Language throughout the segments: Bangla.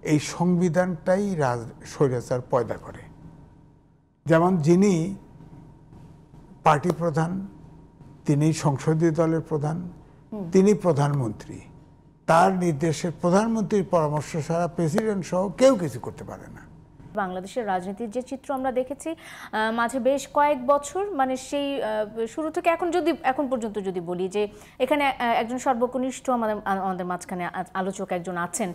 এই সংবিধানটাই স্বৈরাচার পয়দা করে। যেমন যিনি পার্টি প্রধান, তিনি সংসদীয় দলের প্রধান, তিনি প্রধানমন্ত্রী, তার নির্দেশে প্রধানমন্ত্রীর পরামর্শ ছাড়া প্রেসিডেন্ট সহ কেউ কিছু করতে পারে না। বাংলাদেশের রাজনীতির যে চিত্র আমরা দেখেছি মাঝে বেশ কয়েক বছর, মানে সেই শুরু থেকে এখন পর্যন্ত যদি বলি যে এখানে একজন সর্বকনিষ্ঠ আমাদের মাঝখানে আলোচক একজন আছেন,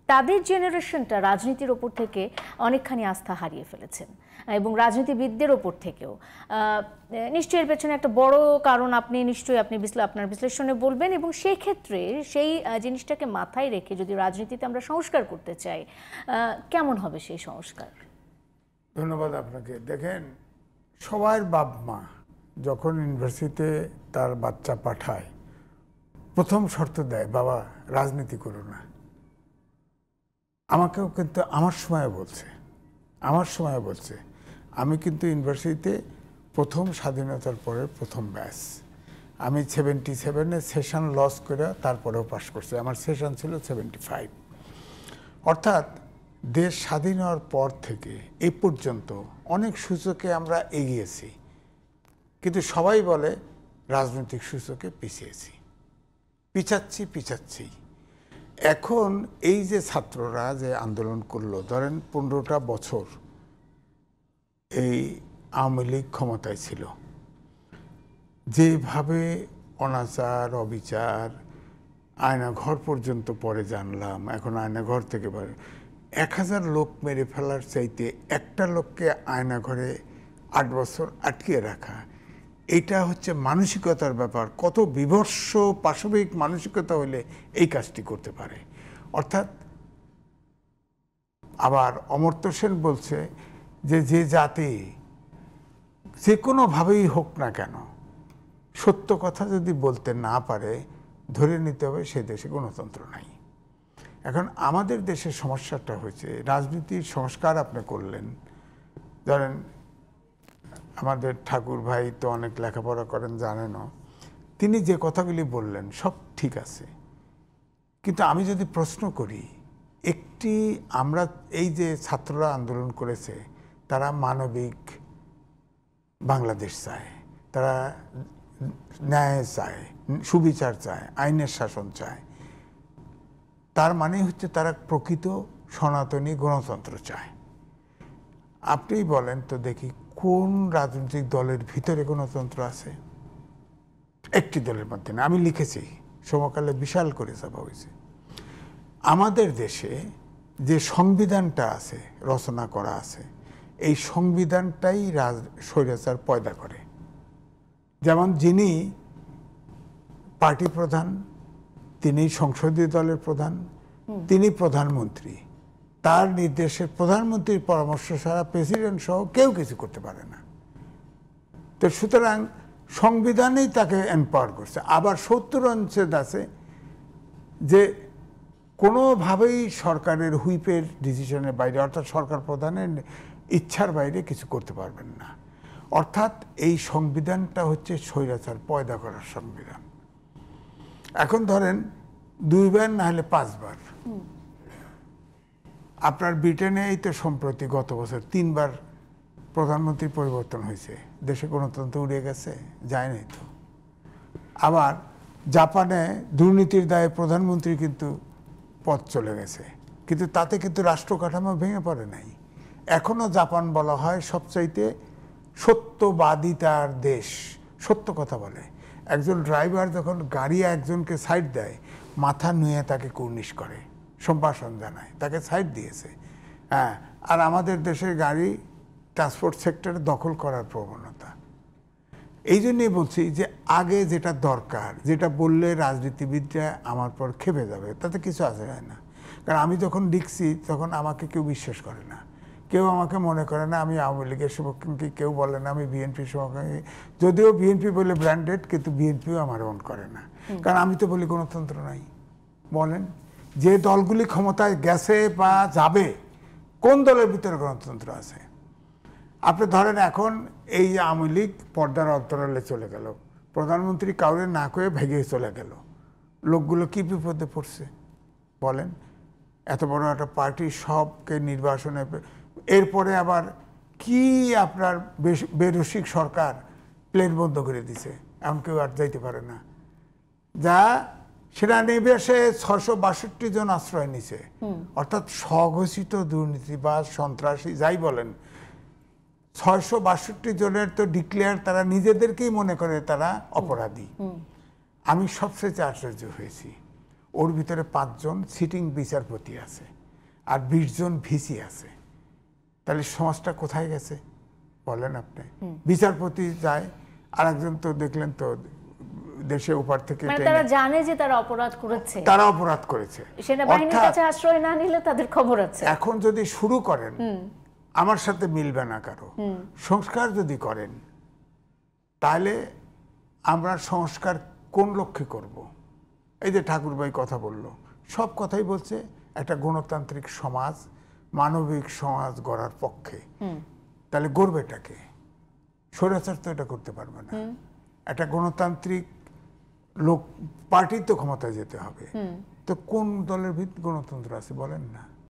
তাদের জেনারেশনটা রাজনীতির ওপর থেকে অনেকখানি আস্থা হারিয়ে ফেলেছেন এবং রাজনীতিবিদদের ওপর থেকেও। নিশ্চয়ই এর পেছনে একটা বড় কারণ আপনি আপনার বিশ্লেষণে বলবেন, এবং সেই ক্ষেত্রে সেই জিনিসটাকে মাথায় রেখে যদি রাজনীতিতে আমরা সংস্কার করতে চাই, কেমন হবে সেই সংস্কার? ধন্যবাদ আপনাকে। দেখেন, সবার বাপ মা যখন ইউনিভার্সিটিতে তার বাচ্চা পাঠায়, প্রথম শর্ত দেয়, বাবা রাজনীতি করো না। আমাকেও কিন্তু আমার সময় বলছে আমি কিন্তু ইউনিভার্সিটিতে প্রথম স্বাধীনতার পরে প্রথম ব্যাচ, আমি 77-এ সেশন লস করে তারপরেও পাশ করছি। আমার সেশন ছিল 75। অর্থাৎ দেশ স্বাধীন হওয়ার পর থেকে এই পর্যন্ত অনেক সূচকে আমরা এগিয়েছি, কিন্তু সবাই বলে রাজনৈতিক সূচকে পিছাচ্ছি। এখন এই যে ছাত্ররা যে আন্দোলন করলো, ধরেন 15টা বছর এই আওয়ামী লীগ ক্ষমতায় ছিল, যেভাবে অনাচার অবিচার, আয়নাঘর পর্যন্ত পরে জানলাম, এখন আয়নাঘর থেকে 1000 লোক মেরে ফেলার চাইতে একটা লোককে আয়নাঘরে 8 বছর আটকিয়ে রাখা, এটা হচ্ছে মানসিকতার ব্যাপার। কত বিভৎস পাশবিক মানসিকতা হলে এই কাজটি করতে পারে। অর্থাৎ আবার অমর্ত্য সেন বলছে যে জাতি যে কোনোভাবেই হোক না কেন, সত্য কথা যদি বলতে না পারে, ধরে নিতে হবে সে দেশে গণতন্ত্র নাই। এখন আমাদের দেশের সমস্যাটা হয়েছে, রাজনীতির সংস্কার আপনি করলেন, ধরেন আমাদের ঠাকুর ভাই তো অনেক লেখাপড়া করেন, জানেনও, তিনি যে কথাগুলি বললেন সব ঠিক আছে, কিন্তু আমি যদি প্রশ্ন করি, আমরা এই যে ছাত্ররা আন্দোলন করেছে, তারা মানবিক বাংলাদেশ চায়, তারা ন্যায় চায়, সুবিচার চায়, আইনের শাসন চায়, তার মানে হচ্ছে তারা প্রকৃত সনাতনী গণতন্ত্র চায়। আপনিই বলেন তো দেখি, কোন রাজনৈতিক দলের ভিতরে গণতন্ত্র আছে? একটি দলের মধ্যে না। আমি লিখেছি, সমকালে বিশাল করে ছাপা হয়েছে। আমাদের দেশে যে সংবিধানটা আছে, রচনা করা আছে, এই সংবিধানটাই স্বৈরাচার পয়দা করে। যেমন যিনি পার্টি প্রধান, তিনি সংসদীয় দলের প্রধান, তিনি প্রধানমন্ত্রী, তার নির্দেশে প্রধানমন্ত্রীর পরামর্শ ছাড়া প্রেসিডেন্ট সহ কেউ কিছু করতে পারে না। তো সুতরাং সংবিধানেই তাকে এম্পাওয়ার করছে। আবার 70 অনুচ্ছেদ আছে যে কোনোভাবেই সরকারের হুইপের ডিসিশনের বাইরে, অর্থাৎ সরকার প্রধানের ইচ্ছার বাইরে কিছু করতে পারবেন না। অর্থাৎ এই সংবিধানটা হচ্ছে স্বৈরাচার পয়দা করার সংবিধান। এখন ধরেন 2 বার না হলে 5 বার, আপনার ব্রিটেনে এই তো সম্প্রতি গত বছর 3 বার প্রধানমন্ত্রী পরিবর্তন হয়েছে, দেশে গণতন্ত্র উড়ে গেছে? যায় নাই তো। আবার জাপানে দুর্নীতির দায়ে প্রধানমন্ত্রী কিন্তু পদ চলে গেছে, কিন্তু তাতে কিন্তু রাষ্ট্র কাঠামো ভেঙে পড়ে নাই। এখনো জাপান বলা হয় সবচাইতে সত্যবাদিতার দেশ, সত্য কথা বলে। একজন ড্রাইভার যখন গাড়ি একজনকে সাইড দেয়, মাথা নুয়ে তাকে কুর্নিশ করে, সম্ভাষণ জানায়, তাকে সাইড দিয়েছে। হ্যাঁ, আর আমাদের দেশের গাড়ি ট্রান্সপোর্ট সেক্টরে দখল করার প্রবণতা। এই জন্যই বলছি যে আগে যেটা দরকার, যেটা বললে রাজনীতিবিদরা আমার পর খেপে যাবে, তাতে কিছু আসে যায় না। কারণ আমি যখন লিখছি তখন আমাকে কেউ বিশ্বাস করে না, কেউ আমাকে মনে করে না আমি আওয়ামী লীগের শুভাকাঙ্ক্ষী, কেউ বলে না আমি বিএনপির শুভাকাঙ্ক্ষী। যদিও বিএনপি বলে ব্র্যান্ডেড, কিন্তু বিএনপিও আমার অন করে না, কারণ আমি তো বলি গণতন্ত্র নাই। বলেন, যে দলগুলি ক্ষমতায় গেছে বা যাবে, কোন দলের ভিতরে গণতন্ত্র আছে? আপনি ধরেন এখন এই আওয়ামী লীগ পর্দার অন্তরালে চলে গেল, প্রধানমন্ত্রী কাউরে না করে ভেঙে চলে গেল, লোকগুলো কি বিপদে পড়ছে বলেন? এত বড় একটা পার্টি সবকে নির্বাসনে, এরপরে আবার কি আপনার বেরসিক সরকার প্লেন বন্ধ করে দিছে, এমন কেউ আর যাইতে পারে না। যা সেনানিবাসে 662 জন আশ্রয় নিছে, অর্থাৎ স্বঘোষিত দুর্নীতিবাজ, সন্ত্রাসী যাই বলেন, 662 জনের তো ডিক্লেয়ার, তারা নিজেদেরকেই মনে করে তারা অপরাধী। আমি সবচেয়ে আশ্চর্য হয়েছি, ওর ভিতরে 5 জন সিটিং বিচারপতি আছে আর 20 জন ভিসি আছে। তাহলে সমাজটা কোথায় গেছে বলেন আপনি? বিচারপতি যায়, আর একজন তো দেখলেন তো দেশে উপর থেকে মানে তারা জানে যে তারা অপরাধ করেছে, তারা অপরাধ করেছে, সেনাবাহিনীর কাছে আশ্রয় না নিলে তাদের খবর আছে। এখন যদি শুরু করেন, আমার সাথে মিলবে না কারো, সংস্কার যদি করেন, তাহলে আমরা সংস্কার কোন লক্ষ্যে করব? এই যে ঠাকুরভাই কথা বলল, সব কথাই বলছে একটা গণতান্ত্রিক সমাজ, মানবিক সমাজ গড়ার পক্ষে। তাহলে গড়বেটাকে? স্বৈরাচার তো এটা করতে পারবে না। একটা গণতান্ত্রিক লোক পার্টির তো ক্ষমতায় যেতে হবে। তো কোন দলের ভিত্তি গণতন্ত্র আছে বলেন না?